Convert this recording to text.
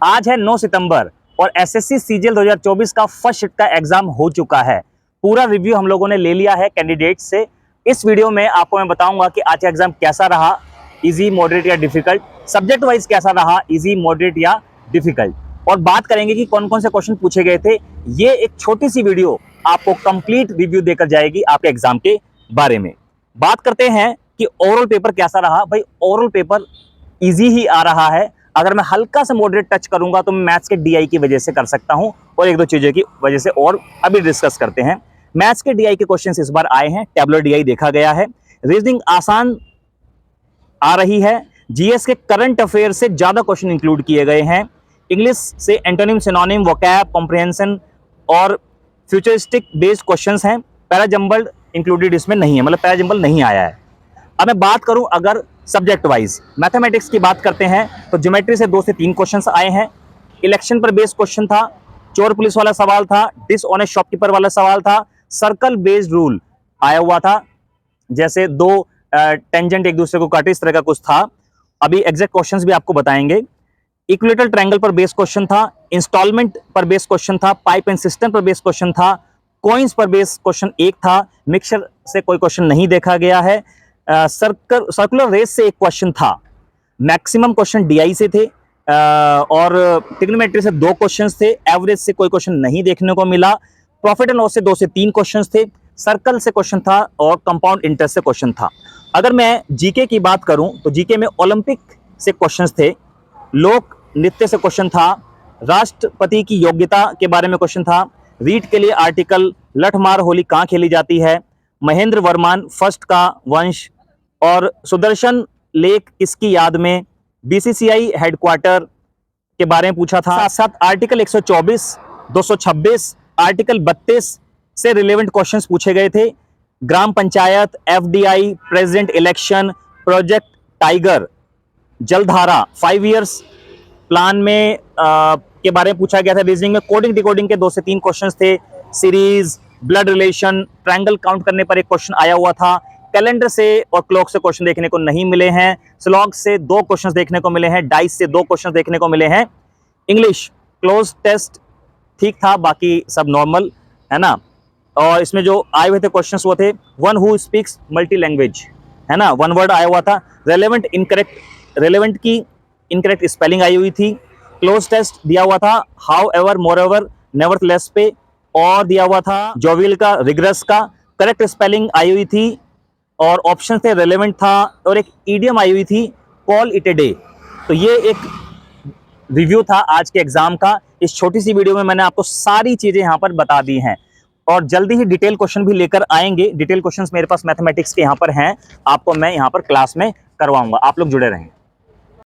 आज है 9 सितंबर और एसएससी सीजीएल 2024 का फर्स्ट शिफ्ट का एग्जाम हो चुका है। पूरा रिव्यू हम लोगों ने ले लिया है कैंडिडेट से। इस वीडियो में आपको मैं बताऊंगा कि आज का एग्जाम कैसा रहा, इजी, मॉडरेट या डिफिकल्ट, सब्जेक्ट वाइज कैसा रहा, इजी, मॉडरेट या डिफिकल्ट, और बात करेंगे कि कौन कौन से क्वेश्चन पूछे गए थे। ये एक छोटी सी वीडियो आपको कंप्लीट रिव्यू देकर जाएगी आपके एग्जाम के बारे में। बात करते हैं कि ओरल पेपर कैसा रहा। भाई ओरल पेपर इजी ही आ रहा है। अगर मैं हल्का सा मॉडरेट टच करूंगा तो मैं मैथ्स के डीआई की वजह से कर सकता हूं और एक दो चीजों की वजह से, और अभी डिस्कस करते हैं। मैथ्स के डीआई के क्वेश्चंस इस बार आए हैं, टैबुलर डीआई देखा गया है। रीजनिंग आसान आ रही है। जीएस के करंट अफेयर से ज्यादा क्वेश्चन इंक्लूड किए गए हैं। इंग्लिश से एंटोनिम, सिनोनिम, वोकैब, कॉम्प्रिहेंशन और फ्यूचरिस्टिक बेस्ड क्वेश्चंस हैं। पैराजंबल इंक्लूडेड इसमें नहीं है, मतलब पैराजंबल नहीं आया है। अब मैं बात करूं अगर सब्जेक्ट वाइज मैथमेटिक्स की बात करते हैं तो ज्योमेट्री से 2 से 3 क्वेश्चंस आए हैं। इलेक्शन पर बेस्ड क्वेश्चन था, चोर पुलिस वाला सवाल था, डिसऑनेस्ट शॉपकीपर वाला सवाल था, सर्कल बेस्ड रूल आया हुआ था, जैसे 2 टेंजेंट एक दूसरे को काटे, इस तरह का कुछ था। अभी एग्जैक्ट क्वेश्चंस भी आपको बताएंगे। इक्विलेटरल ट्रायंगल पर बेस्ड क्वेश्चन था, इंस्टॉलमेंट पर बेस्ड क्वेश्चन था, पाइप एंड सिस्टम पर बेस्ड क्वेश्चन था, कॉइन्स पर बेस्ड क्वेश्चन एक था, मिक्सचर से कोई क्वेश्चन नहीं देखा गया है। सर्कुलर रेस से एक क्वेश्चन था। मैक्सिमम क्वेश्चन डीआई से थे और ट्रिग्नोमेट्री से 2 क्वेश्चंस थे। एवरेज से कोई क्वेश्चन नहीं देखने को मिला। प्रॉफिट एंड लॉस से 2 से 3 क्वेश्चंस थे। सर्कल से क्वेश्चन था और कंपाउंड इंटरेस्ट से क्वेश्चन था। अगर मैं जीके की बात करूं तो जीके में ओलंपिक से क्वेश्चंस थे, लोक नृत्य से क्वेश्चन था, राष्ट्रपति की योग्यता के बारे में क्वेश्चन था, रीट के लिए आर्टिकल, लठमार होली कहाँ खेली जाती है, महेंद्र वर्मान फर्स्ट का वंश और सुदर्शन लेक किसकी याद में, बीसीसीआई हेडक्वार्टर के बारे में पूछा था। साथ साथ आर्टिकल 124, 226, आर्टिकल 32 से रिलेवेंट क्वेश्चंस पूछे गए थे। Gram panchayat, FDI, president election, Project Tiger, Jaldhara, 5 years plan में के बारे में पूछा गया था। रीजनिंग में कोडिंग डिकोडिंग के 2 से 3 क्वेश्चंस थे। Series, blood relation, triangle count करने पर एक क्वेश्चन आया हुआ था। कैलेंडर से और क्लॉक से क्वेश्चन देखने को नहीं मिले हैं। स्लॉग से 2 क्वेश्चंस देखने को मिले हैं। डाइस से 2 क्वेश्चंस देखने को मिले हैं। इंग्लिश क्लोज टेस्ट ठीक था, बाकी सब नॉर्मल है ना। और इसमें जो आए हुए थे क्वेश्चंस वो थे, one who speaks multi language, है ना, 1 वर्ड आया हुआ था। रेलेवेंट इनकरेक्ट, रेलेवेंट की इनकरेक्ट स्पेलिंग आई हुई थी। क्लोज टेस्ट दिया हुआ था how ever, more ever, nevertheless पे, और दिया हुआ था जोवियल का, रिग्रेस का करेक्ट स्पेलिंग आई हुई थी। और ऑप्शन थे रेलेवेंट था और एक ईडियम आई हुई थी, कॉल इट ए डे। तो ये एक रिव्यू था आज के एग्जाम का। इस छोटी सी वीडियो में मैंने आपको सारी चीजें यहाँ पर बता दी हैं और जल्दी ही डिटेल क्वेश्चन भी लेकर आएंगे। डिटेल क्वेश्चंस मेरे पास मैथमेटिक्स के यहाँ पर हैं, आपको मैं यहाँ पर क्लास में करवाऊंगा। आप लोग जुड़े रहें।